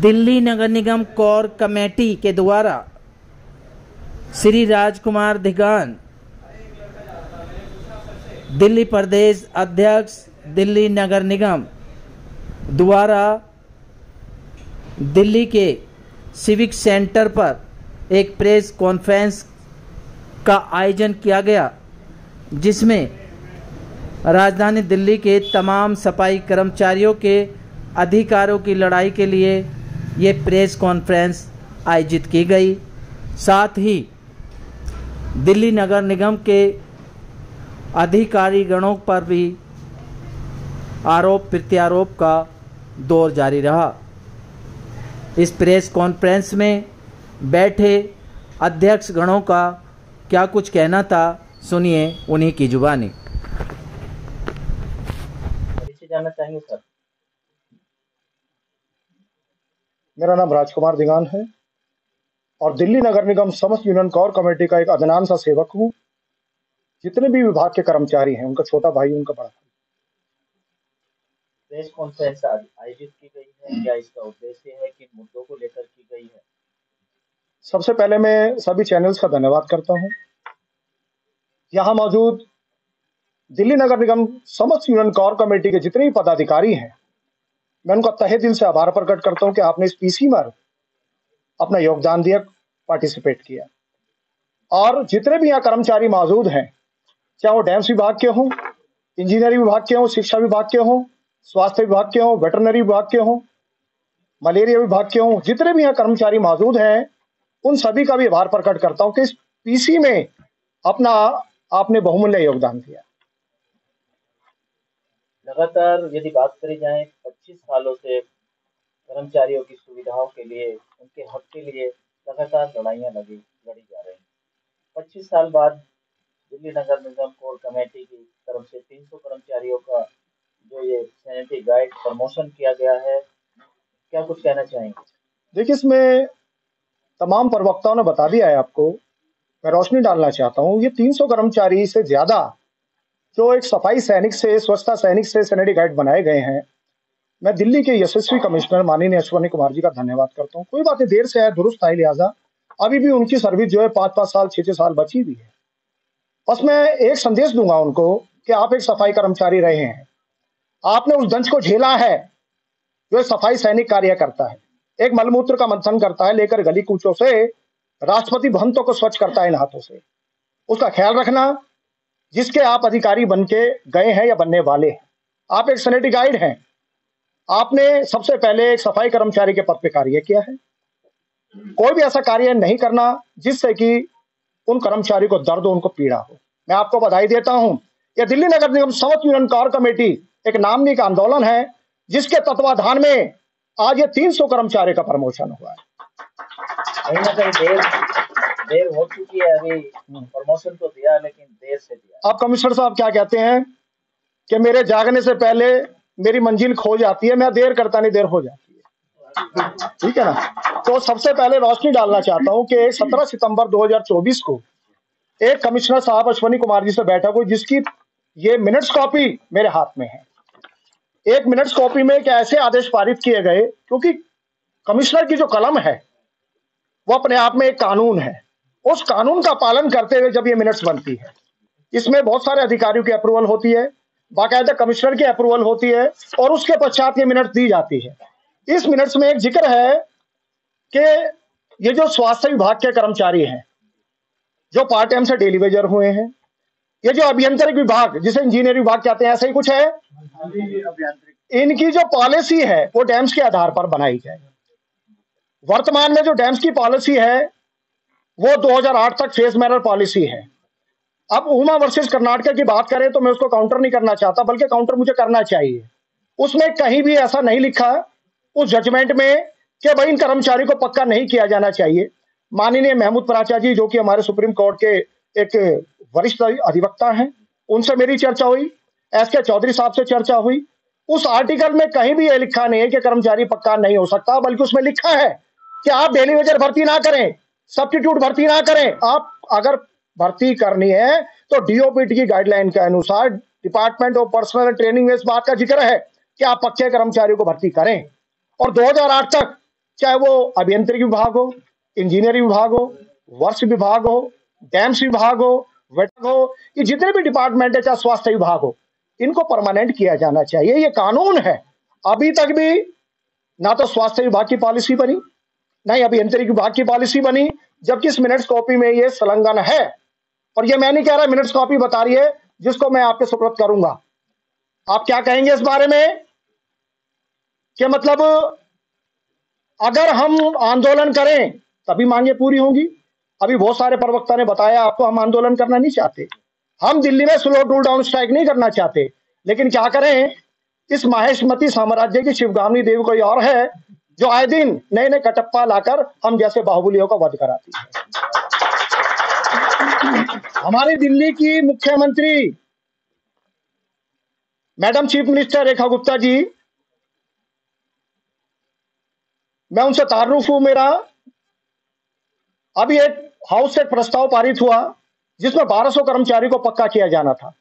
दिल्ली नगर निगम core committee के द्वारा श्री राजकुमार धिगान, दिल्ली प्रदेश अध्यक्ष दिल्ली नगर निगम द्वारा दिल्ली के सिविक सेंटर पर एक प्रेस कॉन्फ्रेंस का आयोजन किया गया, जिसमें राजधानी दिल्ली के तमाम सफाई कर्मचारियों के अधिकारों की लड़ाई के लिए ये प्रेस कॉन्फ्रेंस आयोजित की गई। साथ ही दिल्ली नगर निगम के अधिकारी गणों पर भी आरोप प्रत्यारोप का दौर जारी रहा। इस प्रेस कॉन्फ्रेंस में बैठे अध्यक्ष गणों का क्या कुछ कहना था, सुनिए उन्हीं की जुबानी। जानना चाहेंगे सर। मेरा नाम राजकुमार धिगान है और दिल्ली नगर निगम समस्त यूनियन कोर कमेटी का एक अदनान सा सेवक हूँ। जितने भी विभाग के कर्मचारी हैं, उनका छोटा भाई, उनका बड़ा भाई। प्रेस कॉन्फ्रेंस आयोजित की गई है, क्या इसका उद्देश्य है, किन मुद्दों को लेकर की गई है? सबसे पहले मैं सभी चैनल्स का धन्यवाद करता हूँ। यहाँ मौजूद दिल्ली नगर निगम समस्त यूनियन कोर कमेटी के जितने भी पदाधिकारी हैं, मैं उनका तहे दिल से आभार प्रकट करता हूं कि आपने इस पीसी में अपना योगदान दिया, पार्टिसिपेट किया। और जितने भी यहाँ कर्मचारी मौजूद हैं, चाहे वो डैम्स विभाग के हों, इंजीनियरिंग विभाग के हों, शिक्षा विभाग के हों, स्वास्थ्य विभाग के हों, वेटरनरी विभाग के हों, मलेरिया विभाग के हों, जितने भी यहाँ कर्मचारी मौजूद हैं, उन सभी का भी आभार प्रकट करता हूँ कि इस पीसी में अपना आपने बहुमूल्य योगदान दिया। लगातार यदि बात करी जाए, 25 सालों से कर्मचारियों की सुविधाओं के लिए, उनके हक के लिए लगातार लड़ाइयाँ लड़ी जा रही हैं। 25 साल बाद दिल्ली नगर निगम कोर कमेटी की तरफ से 300 कर्मचारियों का जो ये सैनिटरी गाइड प्रमोशन किया गया है, क्या कुछ कहना चाहेंगे? देखिए, इसमें तमाम प्रवक्ताओं ने बता दिया है आपको। मैं रोशनी डालना चाहता हूँ, ये 300 कर्मचारी से ज्यादा जो एक सफाई सैनिक से, स्वच्छता सैनिक से सैनिटरी गाइड बनाए गए हैं। मैं दिल्ली के यशस्वी कमिश्नर माननीय अश्वनी कुमार जी का धन्यवाद करता हूँ। कोई बात नहीं, देर से है दुरुस्त है, लिहाजा अभी भी उनकी सर्विस जो है 5-5 साल 6-6 साल बची हुई है। बस मैं एक संदेश दूंगा उनको कि आप एक सफाई कर्मचारी रहे हैं, आपने उस दंश को झेला है जो एक सफाई सैनिक कार्य करता है, एक मलमूत्र का मंथन करता है, लेकर गली कूचों से राष्ट्रपति भवन को स्वच्छ करता है इन हाथों से। उसका ख्याल रखना, जिसके आप अधिकारी बन के गए हैं या बनने वाले हैं। आप एक सैनिटरी गाइड हैं, आपने सबसे पहले एक सफाई कर्मचारी के पद पे कार्य किया है। कोई भी ऐसा कार्य नहीं करना जिससे कि उन कर्मचारी को दर्द हो, उनको पीड़ा हो। मैं आपको बधाई देता हूं। यह दिल्ली नगर निगम समस्त यूनियन कोर कमेटी एक नामनी का आंदोलन है, जिसके तत्वाधान में आज ये 300 कर्मचारी का प्रमोशन हुआ है। कहीं ना कहीं देर हो चुकी है, अभी प्रमोशन तो दिया लेकिन देर से दिया। अब कमिश्नर साहब क्या कहते हैं कि मेरे जागने से पहले मेरी मंजिल खो जाती है, मैं देर करता नहीं, देर हो जाती है। ठीक है ना? तो सबसे पहले रोशनी डालना चाहता हूं कि 17 सितंबर 2024 को एक कमिश्नर साहब अश्वनी कुमार जी से बैठक हुई, जिसकी ये मिनट्स कॉपी मेरे हाथ में है। एक मिनट्स कॉपी में एक ऐसे आदेश पारित किए गए, क्योंकि कमिश्नर की जो कलम है वो अपने आप में एक कानून है। उस कानून का पालन करते हुए जब ये मिनट्स बनती है, इसमें बहुत सारे अधिकारियों की अप्रूवल होती है, बाकायदा कमिश्नर की अप्रूवल होती है, और उसके पश्चात ये मिनट्स दी जाती है। इस मिनट्स में एक जिक्र है कि ये जो स्वास्थ्य विभाग के कर्मचारी हैं, जो पार्ट टाइम से डेली वेजर हुए हैं, ये जो अभियंत्रिक विभाग, जिसे इंजीनियरिंग विभाग कहते हैं, ऐसा ही कुछ है, इनकी जो पॉलिसी है वो डैम्स के आधार पर बनाई जाए। वर्तमान में जो डैम्स की पॉलिसी है वो 2008 तक फेज मैनर पॉलिसी है। अब उमा वर्सेस कर्नाटक की बात करें तो मैं उसको काउंटर नहीं करना चाहता, बल्कि काउंटर मुझे करना चाहिए। उसमें कहीं भी ऐसा नहीं लिखा उस जजमेंट में कि भाई इन कर्मचारी को पक्का नहीं किया जाना चाहिए। माननीय महमूद पराचा जी, जो कि हमारे सुप्रीम कोर्ट के एक वरिष्ठ अधिवक्ता हैं, उनसे मेरी चर्चा हुई, एसके चौधरी साहब से चर्चा हुई। उस आर्टिकल में कहीं भी यह लिखा नहीं है कि कर्मचारी पक्का नहीं हो सकता, बल्कि उसमें लिखा है कि आप डेली वेजर भर्ती ना करें, सब्स्टिट्यूट भर्ती ना करें। आप अगर भर्ती करनी है तो डीओपीटी की गाइडलाइन के अनुसार, डिपार्टमेंट ऑफ पर्सनल ट्रेनिंग में इस बात का जिक्र है कि आप पक्के कर्मचारियों को भर्ती करें। और 2008 तक चाहे वो अभियंत्रिकी विभाग हो, इंजीनियरिंग विभाग हो, वर्ष विभाग हो, डैम्स विभाग हो, वेटक हो, ये जितने भी डिपार्टमेंट है, चाहे स्वास्थ्य विभाग हो, इनको परमानेंट किया जाना चाहिए। ये कानून है। अभी तक भी ना तो स्वास्थ्य विभाग की पॉलिसी बनी, ना ही अभियंत्रिकी विभाग की पॉलिसी बनी, जबकि इस मिनट्स कॉपी में ये संलग्न है। और ये मैं नहीं कह रहा, मिनट्स कॉपी बता रही है, जिसको मैं आपके सुपुर्द करूंगा। आप क्या कहेंगे इस बारे में कि मतलब अगर हम आंदोलन करें तभी मांगे पूरी होंगी? अभी बहुत सारे प्रवक्ता ने बताया आपको, हम आंदोलन करना नहीं चाहते, हम दिल्ली में स्लो टूल डाउन स्ट्राइक नहीं करना चाहते, लेकिन क्या करें, इस माहेशमती साम्राज्य की शिवगामी देवी कोई और है जो आए दिन नए नए कटप्पा लाकर हम जैसे बाहुबलियों का वध कराती है। हमारी दिल्ली की मुख्यमंत्री madam chief minister Rekha Gupta ji, मैं उनसे तारुफ हूं मेरा। अभी एक हाउस से प्रस्ताव पारित हुआ जिसमें 1200 कर्मचारी को पक्का किया जाना था।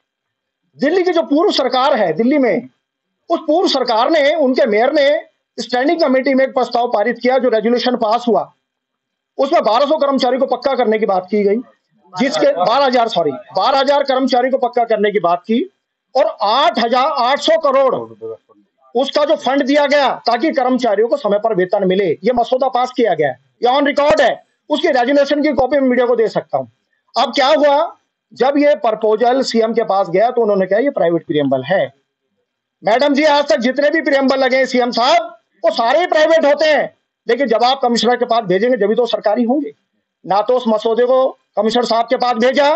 दिल्ली की जो पूर्व सरकार है दिल्ली में, उस पूर्व सरकार ने, उनके मेयर ने स्टैंडिंग कमेटी में एक प्रस्ताव पारित किया, जो रेजोल्यूशन पास हुआ, उसमें 1200 कर्मचारी को पक्का करने की बात की गई, जिसके 12,000 कर्मचारी को पक्का करने की बात की, और 8,800 करोड़ उसका जो फंड दिया गया ताकि कर्मचारियों को समय पर वेतन मिले। ये मसौदा पास किया गया, ये ऑन रिकॉर्ड है, उसकी रेजोल्यूशन की कॉपी मीडिया को दे सकता हूं। अब क्या हुआ, जब ये प्रपोजल सीएम के पास गया तो उन्होंने कहा ये प्राइवेट प्रीएम्बल है। मैडम जी, आज तक जितने भी प्रीएम्बल लगे सीएम साहब, वो सारे ही प्राइवेट होते हैं, लेकिन जब आप कमिश्नर के पास भेजेंगे जब भी तो सरकारी होंगे। ना तो उस मसौदे को कमिश्नर साहब के पास भेजा,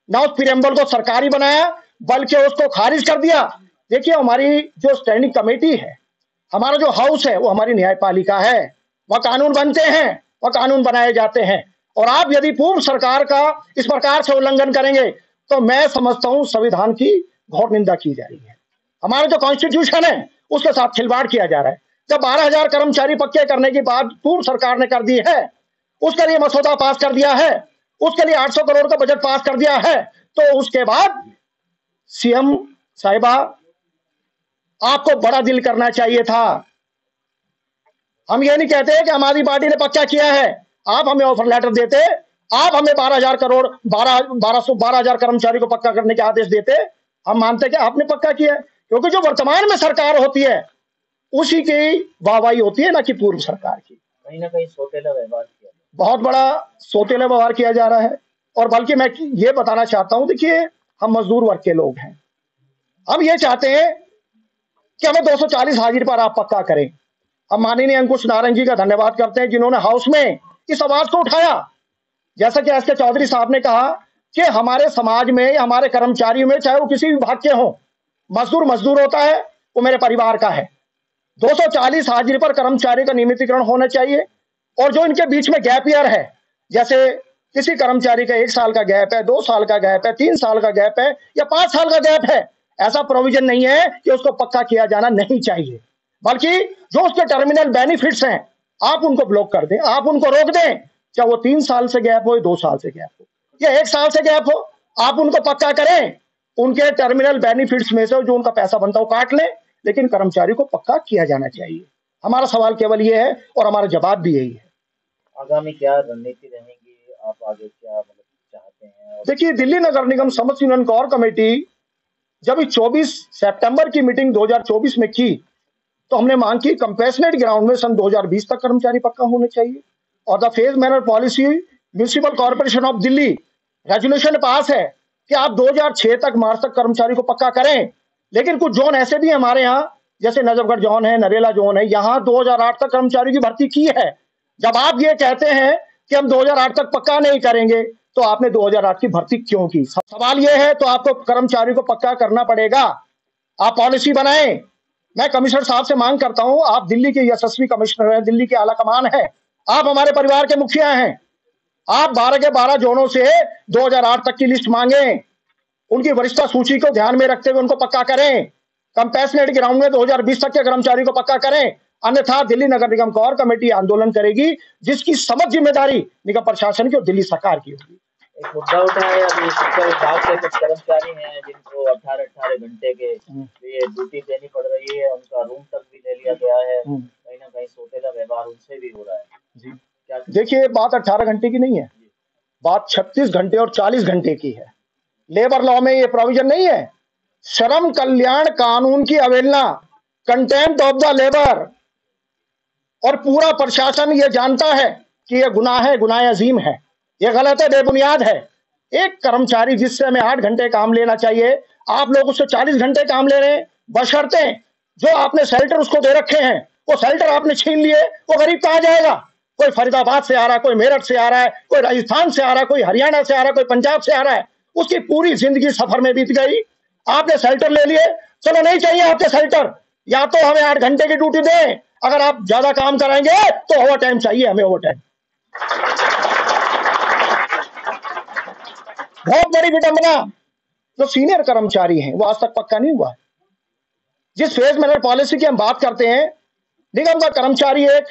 ना उस प्रीएम्बल को सरकारी बनाया, बल्कि उसको खारिज कर दिया। देखिए, हमारी जो स्टैंडिंग कमेटी है, हमारा जो हाउस है, वो हमारी न्यायपालिका है, वह कानून बनते हैं, वह कानून बनाए जाते हैं। और आप यदि पूर्व सरकार का इस प्रकार से उल्लंघन करेंगे तो मैं समझता हूं संविधान की घोर निंदा की जा रही है। हमारा जो कॉन्स्टिट्यूशन है उसके साथ खिलवाड़ किया जा रहा है। जब 12,000 कर्मचारी पक्के करने की बात पूर्व सरकार ने कर दी है, उसके लिए मसौदा पास कर दिया है, उसके लिए 800 करोड़ का बजट पास कर दिया है, तो उसके बाद सीएम साहिबा, आपको बड़ा दिल करना चाहिए था। हम ये नहीं कहते कि हमारी पार्टी ने पक्का किया है, आप हमें ऑफर लेटर देते, आप हमें 12,000 करोड़ 12,000 कर्मचारी को पक्का करने के आदेश देते, हम मानते कि आपने पक्का किया है। क्योंकि जो वर्तमान में सरकार होती है उसी की वाहवाही होती है, ना कि पूर्व सरकार की। कहीं ना कहीं सौतेला व्यवहार किया, बहुत बड़ा सौतेला व्यवहार किया जा रहा है। और बल्कि मैं ये बताना चाहता हूं, देखिए, हम मजदूर वर्ग के लोग हैं, हम ये चाहते हैं कि हमें 240 हाजिरी पर आप पक्का करें। हम माननीय अंकुश नारायण जी का धन्यवाद करते हैं जिन्होंने हाउस में इस आवाज को उठाया। जैसा कि एस के चौधरी साहब ने कहा कि हमारे समाज में, हमारे कर्मचारियों में, चाहे वो किसी भी विभाग के हों, मजदूर मजदूर होता है, वो मेरे परिवार का है। 240 हाजिरी पर कर्मचारी का नियमितीकरण होना चाहिए। और जो इनके बीच में गैप ईयर है, जैसे किसी कर्मचारी का 1 साल का गैप है, 2 साल का गैप है, 3 साल का गैप है, या 5 साल का गैप है, ऐसा प्रोविजन नहीं है कि उसको पक्का किया जाना नहीं चाहिए, बल्कि जो उसके टर्मिनल बेनिफिट्स हैं आप उनको ब्लॉक कर दें, आप उनको रोक दें, चाहे वो 3 साल से गैप हो, 2 साल से गैप हो, या 1 साल से गैप हो, आप उनको पक्का करें। उनके टर्मिनल बेनिफिट्स में से जो उनका पैसा बनता है वो काट लें, लेकिन कर्मचारी को पक्का किया जाना चाहिए। हमारा सवाल केवल ये है और हमारा जवाब भी यही है। आगामी क्या रणनीति रहेगी, आप आगे क्या मतलब चाहते हैं? देखिए, दिल्ली नगर निगम समस्त यूनियन कोर कमेटी जब 24 सितंबर की मीटिंग 2024 में की तो हमने मांग की कंपैशनेट ग्राउंड में सन 2020 तक कर्मचारी पक्का होने चाहिए। और the phase manner policy municipal corporation of Delhi resolution pass है कि आप 2006 तक, मार्च तक कर्मचारी को पक्का करें। लेकिन कुछ जोन ऐसे भी हैं हमारे यहाँ, जैसे नजफगढ़ जोन है, नरेला जोन है, यहाँ 2008 तक कर्मचारी की भर्ती की है। जब आप ये कहते हैं कि हम 2008 तक पक्का नहीं करेंगे, तो आपने 2008 की भर्ती क्यों की? सवाल यह है, तो आपको कर्मचारी को पक्का करना पड़ेगा, आप पॉलिसी बनाएं। मैं कमिश्नर साहब से मांग करता हूं, आप दिल्ली के यशस्वी कमिश्नर हैं, दिल्ली के आला कमान है, आप हमारे परिवार के मुखिया हैं, आप 12 के 12 जोनों से 2008 तक की लिस्ट मांगे, उनकी वरिष्ठता सूची को ध्यान में रखते हुए उनको पक्का करें। कंपैशनेट ग्राउंड में 2020 तक के कर्मचारी को पक्का करें, अन्यथा दिल्ली नगर निगम कोर कमेटी आंदोलन करेगी, जिसकी समझ जिम्मेदारी निगम प्रशासन की और दिल्ली सरकार की होगी। एक मुद्दा उठा है, अभी शिक्षा विभाग के कुछ कर्मचारी हैं जिनको 18 घंटे के लिए ड्यूटी देनी पड़ रही है, उनका रूम तक भी ले लिया गया है। कहीं ना कहीं सौतेला व्यवहार उनसे भी हो रहा है। जी क्या देखिए, बात 18 घंटे की नहीं है, बात 36 घंटे और 40 घंटे की है। लेबर लॉ में ये प्रोविजन नहीं है। श्रम कल्याण कानून की अवहेलना, कंटेम्प्ट ऑफ द लेबर, और पूरा प्रशासन ये जानता है कि ये गुनाह है, गुनाह अजीम है, ये गलत है, बेबुनियाद है। एक कर्मचारी जिससे हमें 8 घंटे काम लेना चाहिए, आप लोग उससे 40 घंटे काम ले रहे हैं, बशर्ते जो आपने शेल्टर उसको दे रखे हैं, वो शेल्टर आपने छीन लिए, वो गरीब कहाँ जाएगा? कोई फरीदाबाद से आ रहा है, कोई मेरठ से आ रहा है, कोई राजस्थान से आ रहा है, कोई हरियाणा से आ रहा है, कोई पंजाब से आ रहा है, उसकी पूरी जिंदगी सफर में बीत गई। आपने शेल्टर ले लिए, चलो नहीं चाहिए आपके शेल्टर, या तो हमें 8 घंटे की ड्यूटी दें, अगर आप ज्यादा काम कराएंगे तो ओवर टाइम चाहिए हमें, ओवर टाइम। बहुत बड़ी विडंबना, जो सीनियर कर्मचारी हैं वो आज तक पक्का नहीं हुआ है। जिस फेज मैनेजर पॉलिसी की हम बात करते हैं, निगम का कर्मचारी एक,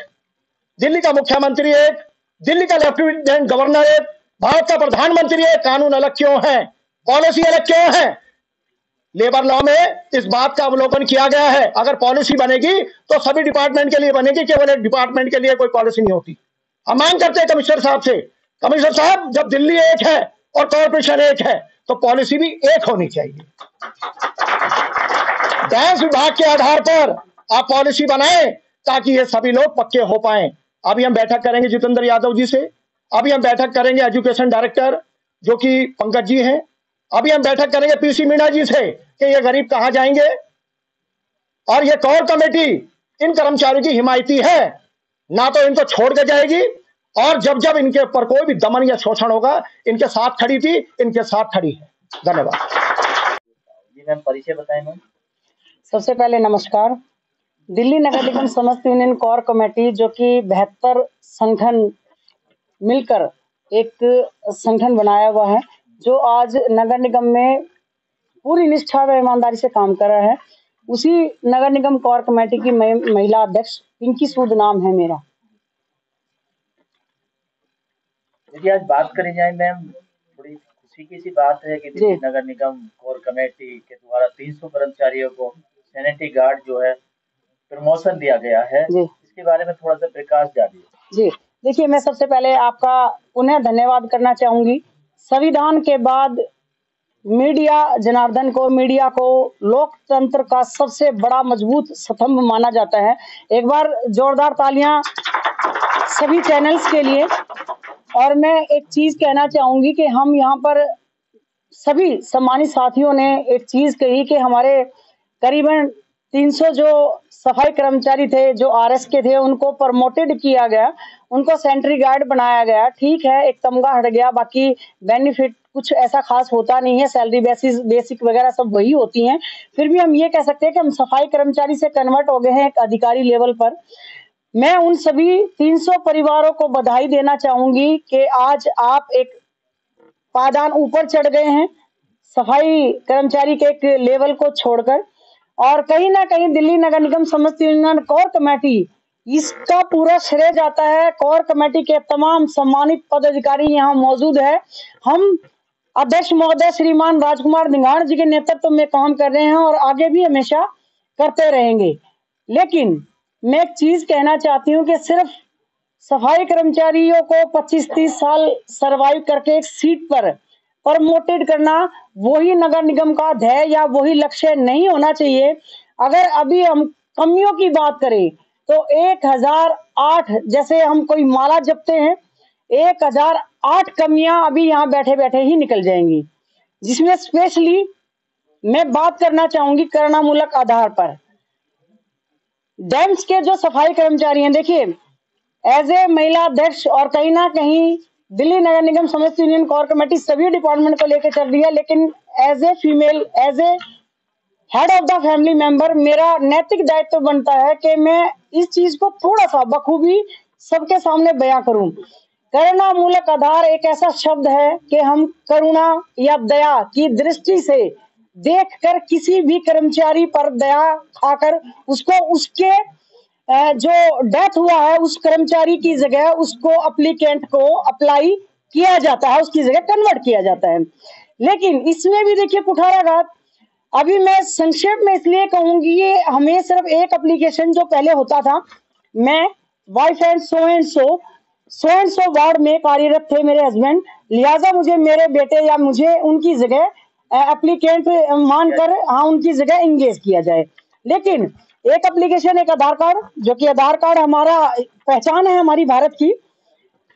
दिल्ली का मुख्यमंत्री एक, दिल्ली का लेफ्टिनेंट गवर्नर एक, भारत का प्रधानमंत्री एक, कानून अलग क्यों है, पॉलिसी अलग क्यों है? लेबर लॉ में इस बात का अवलोकन किया गया है, अगर पॉलिसी बनेगी तो सभी डिपार्टमेंट के लिए बनेगी, केवल एक डिपार्टमेंट के लिए कोई पॉलिसी नहीं होती। हम मांग करते हैं कमिश्नर साहब से, कमिश्नर साहब जब दिल्ली एक है और कॉर्पोरेशन एक है तो पॉलिसी भी एक होनी चाहिए। डैश विभाग के आधार पर आप पॉलिसी बनाएं ताकि ये सभी लोग पक्के हो पाए। अभी हम बैठक करेंगे जितेंद्र यादव जी से, अभी हम बैठक करेंगे एजुकेशन डायरेक्टर जो कि पंकज जी हैं, अभी हम बैठक करेंगे पीसी मीणा जी से कि ये गरीब कहां जाएंगे। और ये कोर कमेटी इन कर्मचारियों की हिमायती है, ना तो इनको छोड़ के जाएगी, और जब जब इनके ऊपर कोई भी दमन या शोषण होगा इनके साथ खड़ी थी, इनके साथ खड़ी है। धन्यवाद। जी मैम, परिचय बताएं मैम। सबसे पहले नमस्कार। दिल्ली नगर निगम समस्त यूनियन कोर कमेटी जो कि 72 संगठन मिलकर एक संगठन बनाया हुआ है, जो आज नगर निगम में पूरी निष्ठा व ईमानदारी से काम कर रहा है, उसी नगर निगम कोर कमेटी की महिला अध्यक्ष पिंकी सूद नाम है मेरा। यदि आज बात करी जाए मैम, थोड़ी खुशी की सी बात है कि दिल्ली नगर निगम कोर कमेटी के द्वारा 300 कर्मचारियों को सैनिटरी गार्ड जो है प्रमोशन दिया गया है, इसके बारे में थोड़ा सा प्रकाश डालिए। जी देखिए, मैं सबसे पहले आपका पुनः धन्यवाद करना चाहूंगी। संविधान के बाद मीडिया मीडिया को लोकतंत्र का सबसे बड़ा मजबूत स्तंभ माना जाता है। एक बार जोरदार तालियां सभी चैनल्स के लिए। और मैं एक चीज कहना चाहूंगी कि हम यहाँ पर सभी सम्मानित साथियों ने एक चीज कही कि हमारे करीबन 300 जो सफाई कर्मचारी थे, जो आरएस के थे, उनको प्रमोटेड किया गया, उनको सैनिटरी गार्ड बनाया गया। ठीक है, एक तमगा हट गया, बाकी बेनिफिट कुछ ऐसा खास होता नहीं है, सैलरी बेसिक वगैरह सब वही होती हैं। फिर भी हम ये कह सकते हैं कि हम सफाई कर्मचारी से कन्वर्ट हो गए हैं एक अधिकारी लेवल पर। मैं उन सभी 300 परिवारों को बधाई देना चाहूंगी कि आज आप एक पायदान ऊपर चढ़ गए हैं सफाई कर्मचारी के एक लेवल को छोड़कर। और कहीं ना कहीं दिल्ली नगर निगम समस्त यूनियन कोर कमेटी, इसका पूरा श्रेय जाता है कोर कमेटी के तमाम सम्मानित पदाधिकारी यहाँ मौजूद है। हम अध्यक्ष महोदय श्रीमान राजकुमार धिंगाण जी के नेतृत्व में काम कर रहे हैं और आगे भी हमेशा करते रहेंगे। लेकिन मैं एक चीज कहना चाहती हूँ कि सिर्फ सफाई कर्मचारियों को 25-30 साल सरवाइव करके एक सीट पर प्रमोटेड करना वही नगर निगम का ध्येय या वही लक्ष्य नहीं होना चाहिए। अगर अभी हम कमियों की बात करें तो 1008, जैसे हम कोई माला जपते हैं, 1008 कमियां अभी यहाँ बैठे बैठे ही निकल जाएंगी, जिसमें स्पेशली मैं बात करना चाहूंगी करुणामूलक आधार पर डैम्स के जो सफाई कर्मचारी हैं। देखिए, एज ए महिला अध्यक्ष और कहीं ना कहीं दिल्ली नगर निगम समस्त यूनियन कोर कमेटी सभी डिपार्टमेंट को लेकर चल रही है, लेकिन as a female, as a head of the family member, मेरा नैतिक दायित्व बनता है कि मैं इस चीज को थोड़ा सा बखूबी सबके सामने बयां करूं। करुणामूलक आधार एक ऐसा शब्द है कि हम करुणा या दया की दृष्टि से देखकर किसी भी कर्मचारी पर दया खाकर उसको, उसके जो डेथ हुआ है उस कर्मचारी की जगह उसको एप्लीकेंट को अप्लाई किया जाता है, उसकी जगह कन्वर्ट किया जाता है। लेकिन इसमें भी देखिए कुठाराघात। अभी मैं संक्षेप में इसलिए कहूंगी, ये हमें सिर्फ एक एप्लीकेशन जो पहले होता था मैं वाइफ एंड सो वार्ड में कार्यरत थे मेरे हस्बैंड, लिहाजा मुझे मेरे बेटे या मुझे उनकी जगह एप्लीकेंट मानकर उनकी जगह एंगेज किया जाए। लेकिन एक एप्लीकेशन, एक आधार कार्ड, जो कि आधार कार्ड हमारा पहचान है हमारी भारत की,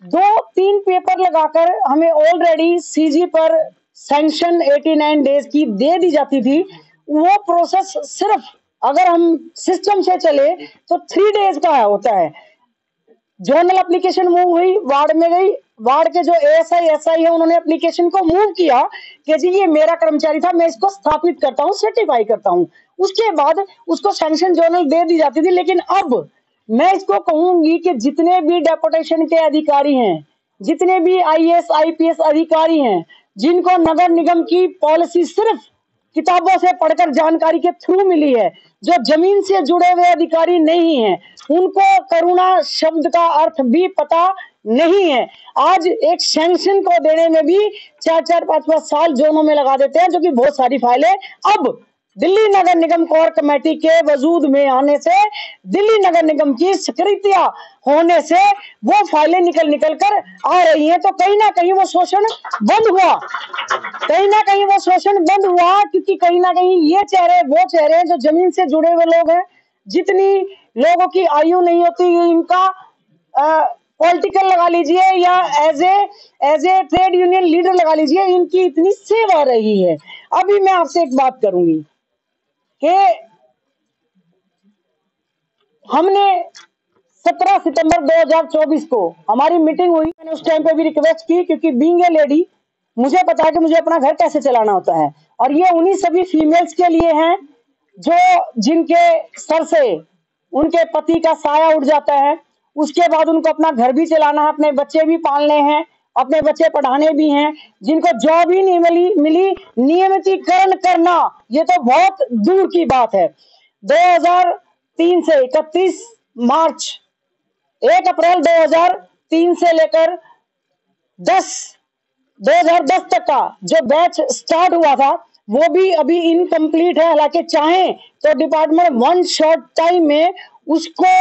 2-3 पेपर लगाकर हमें ऑलरेडी सीजी पर सैंक्शन 89 डेज की दे दी जाती थी। वो प्रोसेस सिर्फ अगर हम सिस्टम से चले तो 3 डेज का होता है। जोनल एप्लीकेशन मूव हुई, वार्ड में गई, वार्ड के जो एएसआई एसआई है उन्होंने एप्लीकेशन को मूव किया कि जी ये मेरा कर्मचारी था, मैं इसको स्थापित करता हूँ, सर्टिफाई करता हूँ। उसके बाद उसको सैंक्शन जोनल दे दी जाती थी। लेकिन अब मैं इसको कहूंगी कि जितने भी डेपुटेशन के अधिकारी हैं, जितने भी आईएएस आईपीएस अधिकारी हैं, जिनको नगर निगम की पॉलिसी सिर्फ किताबों से पढ़कर जानकारी के थ्रू मिली है, जो जमीन से जुड़े हुए अधिकारी नहीं हैं, उनको करुणा शब्द का अर्थ भी पता नहीं है। आज एक सैंक्शन को देने में भी 4-4, 5-5 साल जोनों में लगा देते हैं, जो कि बहुत सारी फाइलें अब दिल्ली नगर निगम कोर कमेटी के वजूद में आने से, दिल्ली नगर निगम की सक्रियता होने से वो फाइलें निकल कर आ रही हैं। तो कहीं ना कहीं वो शोषण बंद हुआ, क्योंकि कहीं ना कहीं ये चेहरे वो चेहरे हैं जो जमीन से जुड़े हुए लोग हैं। जितनी लोगों की आयु नहीं होती, इनका पॉलिटिकल लगा लीजिए या as a trade union leader लगा लीजिए, इनकी इतनी सेवा रही है। अभी मैं आपसे एक बात करूंगी कि हमने 17 सितंबर 2024 को हमारी मीटिंग हुई। मैंने उस टाइम पे भी रिक्वेस्ट की, क्योंकि बीइंग ए लेडी मुझे पता है कि मुझे अपना घर कैसे चलाना होता है, और ये उन्हीं सभी फीमेल्स के लिए हैं जो जिनके सर से उनके पति का साया उठ जाता है, उसके बाद उनको अपना घर भी चलाना है, अपने बच्चे भी पालने हैं, अपने बच्चे पढ़ाने भी हैं, जिनको जॉब ही नहीं मिली नियमितीकरण करना ये तो बहुत दूर की बात है। 2003 से 31 मार्च 1 अप्रैल 2003 से लेकर 2010 तक का जो बैच स्टार्ट हुआ था वो भी अभी इनकम्प्लीट है। हालांकि चाहे तो डिपार्टमेंट वन शॉर्ट टाइम में उसको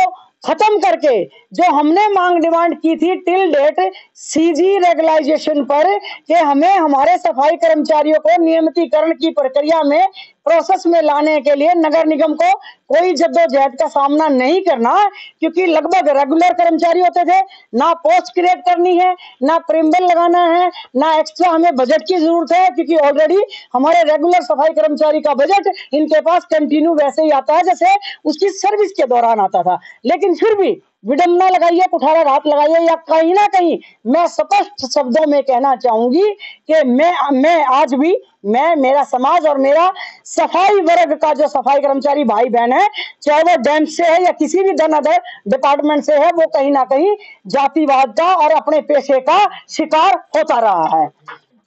खत्म करके जो हमने मांग डिमांड की थी टिल डेट सीजी रेगुलाइजेशन पर, कि हमें हमारे सफाई कर्मचारियों को नियमितीकरण की प्रक्रिया में प्रोसेस में लाने के लिए नगर निगम को कोई जद्दोजहद का सामना नहीं करना, क्योंकि लगभग रेगुलर कर्मचारी होते थे, ना पोस्ट क्रिएट करनी है, ना प्रिम्बल लगाना है, ना एक्स्ट्रा हमें बजट की जरूरत है, क्योंकि ऑलरेडी हमारे रेगुलर सफाई कर्मचारी का बजट इनके पास कंटिन्यू वैसे ही आता है जैसे उसकी सर्विस के दौरान आता था। लेकिन फिर भी विडंबना लगाइए, कुठाराघात लगाइए, या कहीं ना कहीं मैं स्पष्ट शब्दों में कहना चाहूंगी कि मैं आज भी मेरा समाज और मेरा सफाई वर्ग का जो सफाई कर्मचारी भाई बहन है, चाहे वो डैम से है या किसी भी अदर डिपार्टमेंट से है, वो कहीं ना कहीं जातिवाद का और अपने पेशे का शिकार होता रहा है।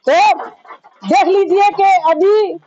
तो देख लीजिए कि अभी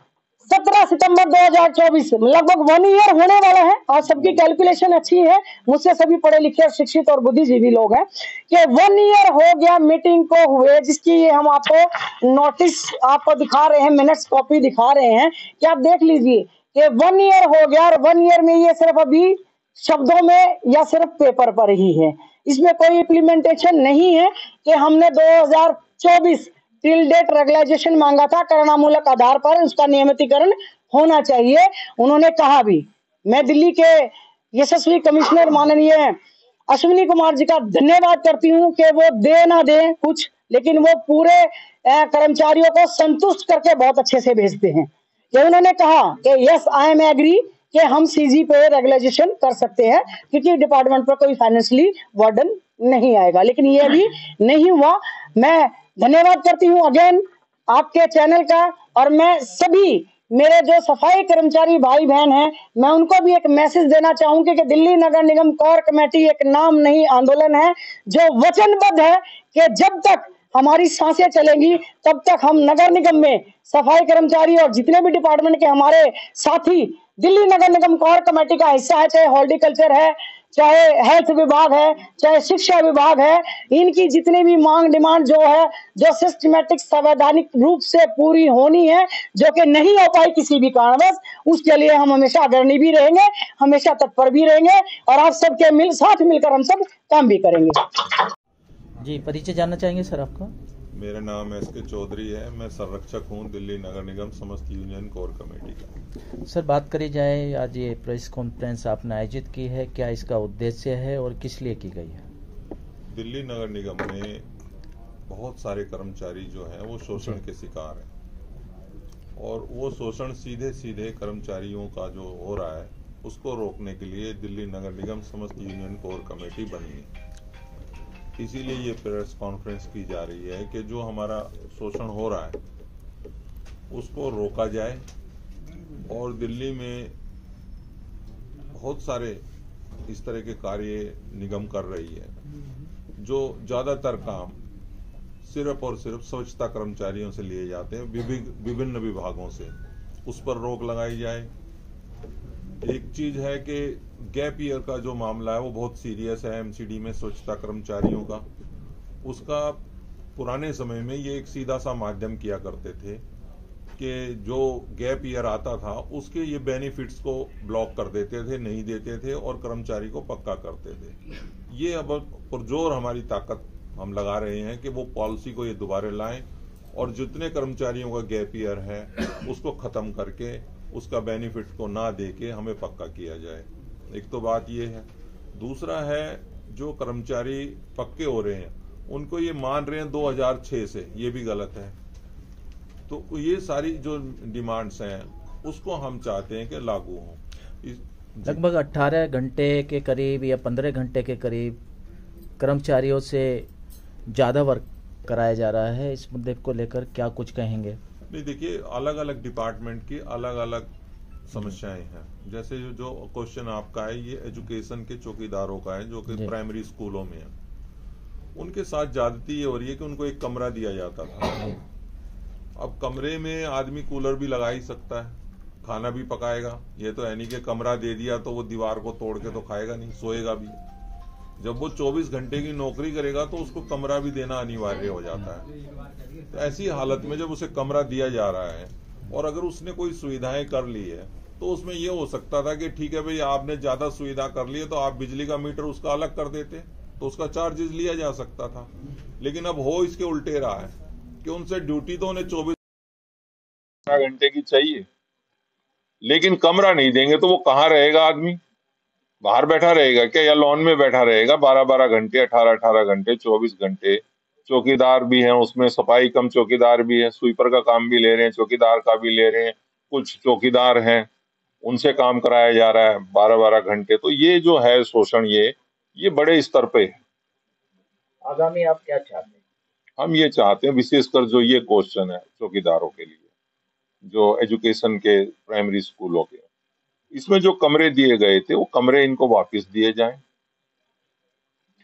17 सितंबर 2024 लगभग 1 ईयर होने वाला है, और सबकी कैलकुलेशन अच्छी है, मुझसे सभी पढ़े लिखे शिक्षित और बुद्धिजीवी लोग हैं, कि 1 ईयर हो गया मीटिंग को हुए, जिसकी ये हम आपको नोटिस आपको दिखा रहे हैं, मिनट्स कॉपी दिखा रहे हैं, कि आप देख लीजिए कि 1 ईयर हो गया, और 1 ईयर में ये सिर्फ अभी शब्दों में या सिर्फ पेपर पर ही है, इसमें कोई इम्प्लीमेंटेशन नहीं है। कि हमने 2024 टिल डेट रेगुलाइजेशन मांगा था, करुणामूलक आधार पर उसका नियमितीकरण होना चाहिए। उन्होंने कहा भी। मैं दिल्ली के यशस्वी कमिश्नर माननीय अश्विनी कुमार जी का धन्यवाद करती हूँ कि वो दे ना दे कुछ, लेकिन वो पूरे कर्मचारियों को संतुष्ट करके बहुत अच्छे से भेजते हैं। कि उन्होंने कहा कि यस आई एम एग्री कि हम सीजी पे रेगुलाइजेशन कर सकते हैं, क्योंकि डिपार्टमेंट पर कोई फाइनेंशियली बर्डन नहीं आएगा, लेकिन ये भी नहीं हुआ। मैं धन्यवाद करती हूँ अगेन आपके चैनल का, और मैं सभी मेरे जो सफाई कर्मचारी भाई बहन हैं, मैं उनको भी एक मैसेज देना चाहूंगी कि दिल्ली नगर निगम कोर कमेटी एक नाम नहीं आंदोलन है, जो वचनबद्ध है कि जब तक हमारी सांसें चलेंगी तब तक हम नगर निगम में सफाई कर्मचारी और जितने भी डिपार्टमेंट के हमारे साथी दिल्ली नगर निगम कोर कमेटी का हिस्सा है, चाहे हॉर्टिकल्चर है, चाहे हेल्थ विभाग है, चाहे शिक्षा विभाग है, इनकी जितनी भी मांग डिमांड जो है, जो सिस्टमेटिक संवैधानिक रूप से पूरी होनी है, जो कि नहीं हो पाई किसी भी कारणवश, उसके लिए हम हमेशा अग्रणी भी रहेंगे, हमेशा तत्पर भी रहेंगे और आप सबके साथ मिलकर हम सब काम भी करेंगे। जी, परिचय जानना चाहेंगे सर आपका? मेरा नाम एस.के. चौधरी है। मैं संरक्षक हूँ दिल्ली नगर निगम समस्त यूनियन कोर कमेटी का। सर, बात करी जाए, आज ये प्रेस कॉन्फ्रेंस आपने आयोजित की है, क्या इसका उद्देश्य है और किस लिए की गई है? दिल्ली नगर निगम में बहुत सारे कर्मचारी जो हैं वो शोषण के शिकार हैं और वो शोषण सीधे सीधे कर्मचारियों का जो हो रहा है उसको रोकने के लिए दिल्ली नगर निगम समस्त यूनियन कोर कमेटी बनी है। इसीलिए ये प्रेस कॉन्फ्रेंस की जा रही है कि जो हमारा शोषण हो रहा है उसको रोका जाए और दिल्ली में बहुत सारे इस तरह के कार्य निगम कर रही है जो ज्यादातर काम सिर्फ और सिर्फ स्वच्छता कर्मचारियों से लिए जाते हैं विभिन्न विभागों से, उस पर रोक लगाई जाए। एक चीज है कि गैप ईयर का जो मामला है वो बहुत सीरियस है एमसीडी में स्वच्छता कर्मचारियों का। उसका पुराने समय में ये एक सीधा सा माध्यम किया करते थे कि जो गैप ईयर आता था उसके ये बेनिफिट्स को ब्लॉक कर देते थे, नहीं देते थे और कर्मचारी को पक्का करते थे। ये अब पुरजोर हमारी ताकत हम लगा रहे हैं कि वो पॉलिसी को ये दोबारा लाएं और जितने कर्मचारियों का गैप ईयर है उसको खत्म करके उसका बेनिफिट को ना देके हमें पक्का किया जाए। एक तो बात ये है। दूसरा है जो कर्मचारी पक्के हो रहे हैं उनको ये मान रहे हैं 2006 से, ये भी गलत है। तो ये सारी जो डिमांड्स हैं उसको हम चाहते हैं कि लागू हों। लगभग 18 घंटे के करीब या 15 घंटे के करीब कर्मचारियों से ज़्यादा वर्क कराया जा रहा है। इस मुद्दे को लेकर क्या कुछ कहेंगे? नहीं, देखिए, अलग अलग डिपार्टमेंट की अलग अलग समस्याएं हैं। जैसे जो क्वेश्चन आपका है ये एजुकेशन के चौकीदारों का है जो कि प्राइमरी स्कूलों में है। उनके साथ ज्यादती ये हो रही है कि उनको एक कमरा दिया जाता था। अब कमरे में आदमी कूलर भी लगा ही सकता है, खाना भी पकाएगा। ये तो है नहीं कि कमरा दे दिया तो वो दीवार को तोड़ के तो खाएगा नहीं, सोएगा भी। जब वो 24 घंटे की नौकरी करेगा तो उसको कमरा भी देना अनिवार्य हो जाता है। तो ऐसी हालत में जब उसे कमरा दिया जा रहा है और अगर उसने कोई सुविधाएं कर ली है तो उसमें ये हो सकता था कि ठीक है भाई, आपने ज्यादा सुविधा कर ली है तो आप बिजली का मीटर उसका अलग कर देते तो उसका चार्जेस लिया जा सकता था। लेकिन अब हो इसके उल्टे रहा है कि उनसे ड्यूटी तो उन्हें 24 घंटे की चाहिए, लेकिन कमरा नहीं देंगे तो वो कहाँ रहेगा आदमी? बाहर बैठा रहेगा क्या या लॉन में बैठा रहेगा 12-12 घंटे, 18-18 घंटे, 24 घंटे? चौकीदार भी हैं उसमें, सफाई कम चौकीदार भी है, स्वीपर का काम भी ले रहे हैं, चौकीदार का भी ले रहे हैं। कुछ चौकीदार हैं उनसे काम कराया जा रहा है 12-12 घंटे। तो ये जो है शोषण ये बड़े स्तर पे है। आगामी आप क्या चाहते हैं? हम ये चाहते हैं, विशेषकर जो ये क्वेश्चन है चौकीदारों के लिए, जो एजुकेशन के प्राइमरी स्कूलों के, इसमें जो कमरे दिए गए थे वो कमरे इनको वापस दिए जाएं।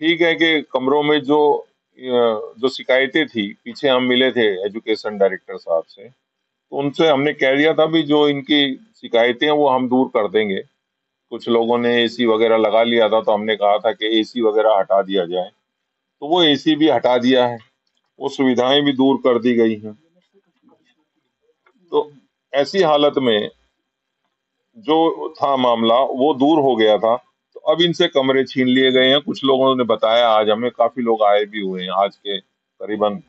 ठीक है कि कमरों में जो शिकायतें थी, पीछे हम मिले थे एजुकेशन डायरेक्टर साहब से, तो उनसे हमने कह दिया था भी जो इनकी शिकायतें हैं वो हम दूर कर देंगे। कुछ लोगों ने एसी वगैरह लगा लिया था तो हमने कहा था कि एसी वगैरह हटा दिया जाए, तो वो एसी भी हटा दिया है, वो सुविधाएं भी दूर कर दी गई हैं। तो ऐसी हालत में जो था मामला वो दूर हो गया था। तो अब इनसे कमरे छीन लिए गए हैं। कुछ लोगों ने बताया, आज हमें काफी लोग आए भी हुए हैं, आज के करीबन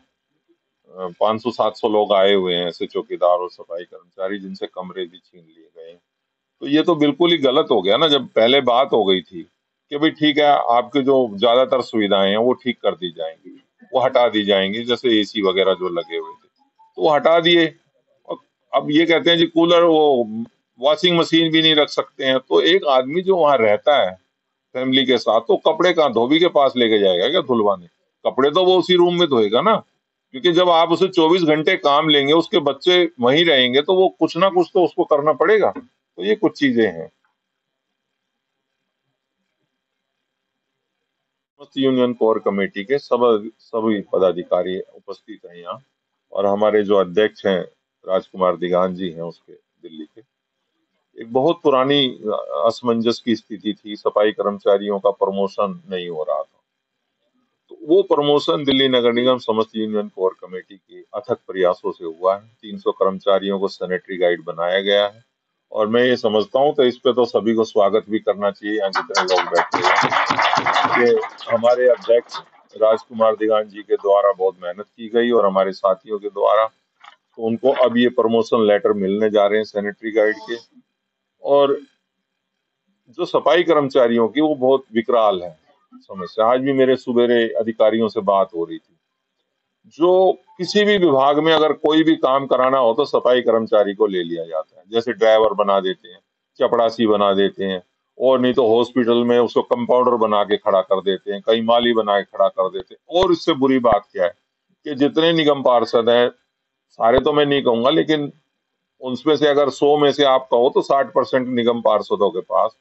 500-700 लोग आए हुए हैं ऐसे चौकीदार और सफाई कर्मचारी जिनसे कमरे भी छीन लिए गए हैं। तो ये तो बिल्कुल ही गलत हो गया ना। जब पहले बात हो गई थी कि भाई ठीक है, आपके जो ज्यादातर सुविधाएं हैं वो ठीक कर दी जाएंगी, वो हटा दी जाएंगी, जैसे एसी वगैरह जो लगे हुए थे तो वो हटा दिए। और अब ये कहते हैं जी कूलर, वो वॉशिंग मशीन भी नहीं रख सकते हैं। तो एक आदमी जो वहां रहता है फैमिली के साथ, तो कपड़े कहाँ धोबी के पास लेके जाएगा क्या धुलवाने? कपड़े तो वो उसी रूम में धोएगा ना, क्योंकि जब आप उसे 24 घंटे काम लेंगे, उसके बच्चे वहीं रहेंगे, तो वो कुछ ना कुछ तो उसको करना पड़ेगा। तो ये कुछ चीजें हैं। यूनियन कोर कमेटी के सभी पदाधिकारी उपस्थित हैं यहाँ, और हमारे जो अध्यक्ष हैं राजकुमार दिगान जी हैं उसके दिल्ली के। एक बहुत पुरानी असमंजस की स्थिति थी, सफाई कर्मचारियों का प्रमोशन नहीं हो रहा था। तो वो प्रमोशन दिल्ली नगर निगम समस्त यूनियन कोर कमेटी के अथक प्रयासों से हुआ है। 300 कर्मचारियों को सैनिटरी गाइड बनाया गया है और मैं ये समझता हूँ तो इस पे तो सभी को स्वागत भी करना चाहिए। यहाँ जितने लोग बैठे हैं, ये हमारे अध्यक्ष राजकुमार दिगान जी के द्वारा बहुत मेहनत की गई और हमारे साथियों के द्वारा, तो उनको अब ये प्रमोशन लेटर मिलने जा रहे हैं सैनिटरी गाइड के। और जो सफाई कर्मचारियों की वो बहुत विकराल है समस्या। आज भी मेरे सुबेरे अधिकारियों से बात हो रही थी, जो किसी भी विभाग में अगर कोई भी काम कराना हो तो सफाई कर्मचारी को ले लिया जाता है। जैसे ड्राइवर बना देते हैं, चपड़ासी बना देते हैं, और नहीं तो हॉस्पिटल में उसको कंपाउंडर बना के खड़ा कर देते हैं, कहीं माली बना के खड़ा कर देते हैं। और इससे बुरी बात क्या है कि जितने निगम पार्षद हैं, सारे तो मैं नहीं कहूंगा, लेकिन उनमें से अगर 100 में से आप कहो तो 60% निगम पार्षदों के पास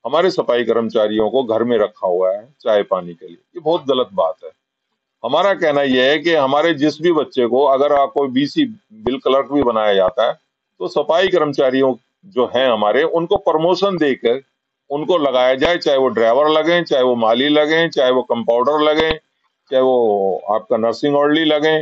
हमारे सफाई कर्मचारियों को घर में रखा हुआ है चाय पानी के लिए। ये बहुत गलत बात है। हमारा कहना यह है कि हमारे जिस भी बच्चे को अगर कोई बीसी बिल क्लर्क भी बनाया जाता है तो सफाई कर्मचारियों जो हैं हमारे, उनको प्रमोशन देकर उनको लगाया जाए, चाहे वो ड्राइवर लगे, चाहे वो माली लगे, चाहे वो कंपाउंडर लगे, चाहे वो आपका नर्सिंग ऑर्डली लगे।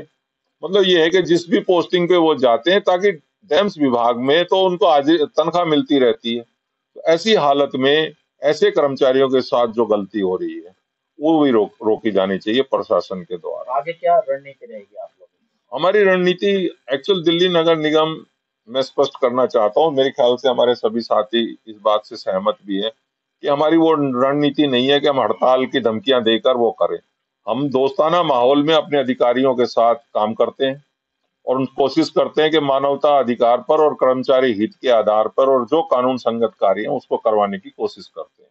मतलब ये है कि जिस भी पोस्टिंग पे वो जाते हैं, ताकि डैम्स विभाग में तो उनको आज तनख्वाह मिलती रहती है। तो ऐसी हालत में ऐसे कर्मचारियों के साथ जो गलती हो रही है वो भी रोकी जानी चाहिए प्रशासन के द्वारा। आगे क्या रणनीति रहेगी आप लोगों की? हमारी रणनीति एक्चुअल दिल्ली नगर निगम, मैं स्पष्ट करना चाहता हूँ, मेरे ख्याल से हमारे सभी साथी इस बात से सहमत भी है कि हमारी वो रणनीति नहीं है कि हम हड़ताल की धमकियां देकर वो करें। हम दोस्ताना माहौल में अपने अधिकारियों के साथ काम करते हैं और कोशिश करते हैं कि मानवता अधिकार पर और कर्मचारी हित के आधार पर और जो कानून संगत कार्य है उसको करवाने की कोशिश करते हैं।